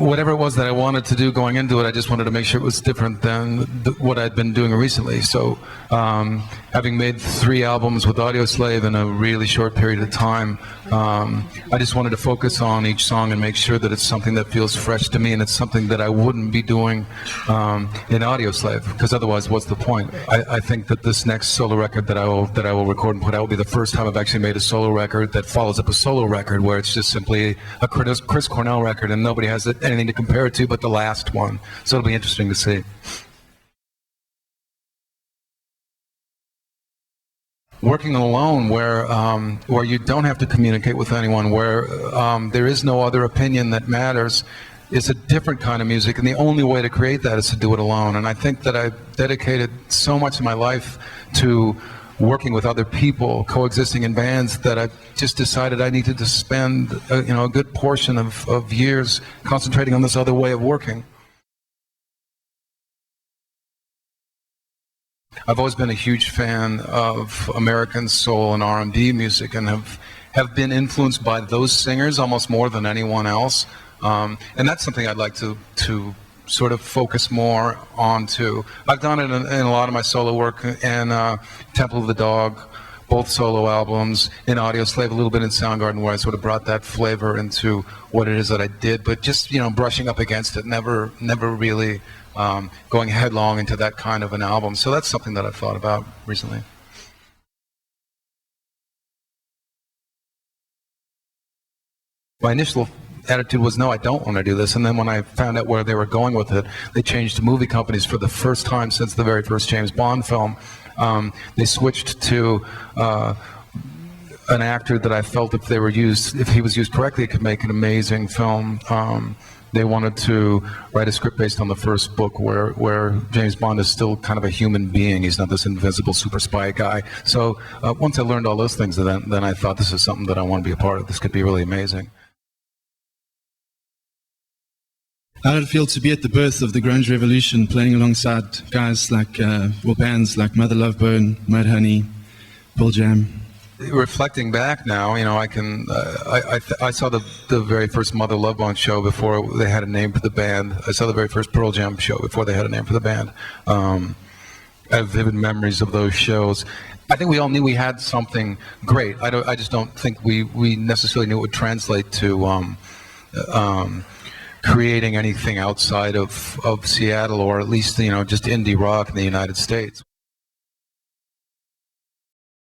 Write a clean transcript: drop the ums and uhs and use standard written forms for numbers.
whatever it was that I wanted to do going into it, I just wanted to make sure it was different than what I'd been doing recently. So having made 3 albums with Audioslave in a really short period of time, I just wanted to focus on each song and make sure that it's something that feels fresh to me, and it's something that I wouldn't be doing in Audioslave, because otherwise what's the point? I think that this next solo record that I will record and put out will be the first time I've actually made a solo record that follows up a solo record where it's just simply a Chris Cornell record and nobody has anything to compare it to but the last one. So it'll be interesting to see. Working alone, where you don't have to communicate with anyone, where there is no other opinion that matters, is a different kind of music, and the only way to create that is to do it alone. And I think that I've dedicated so much of my life to working with other people, coexisting in bands, that I've just decided I needed to spend a good portion of years concentrating on this other way of working. I've always been a huge fan of American soul and R&B music, and have been influenced by those singers almost more than anyone else. And that's something I'd like to sort of focus more onto. I've done it in a lot of my solo work, in Temple of the Dog, both solo albums, in Audioslave, a little bit in Soundgarden, where I sort of brought that flavor into what it is that I did, but just brushing up against it, never really going headlong into that kind of an album. So that's something that I've thought about recently. My initial attitude was, no, I don't want to do this. And then when I found out where they were going with it, they changed to movie companies for the first time since the very first James Bond film. They switched to an actor that I felt if he was used correctly, it could make an amazing film. They wanted to write a script based on the first book where James Bond is still kind of a human being. He's not this invisible super spy guy. So once I learned all those things, then I thought, this is something that I want to be a part of. This could be really amazing. How did it feel to be at the birth of the grunge revolution, playing alongside guys like, bands like Mother Love Bone, Mudhoney, Pearl Jam? Reflecting back now, I saw the very first Mother Love Bone show before they had a name for the band. I saw the very first Pearl Jam show before they had a name for the band. I have vivid memories of those shows. I think we all knew we had something great. I just don't think we necessarily knew it would translate to creating anything outside of Seattle, or at least just indie rock in the United States.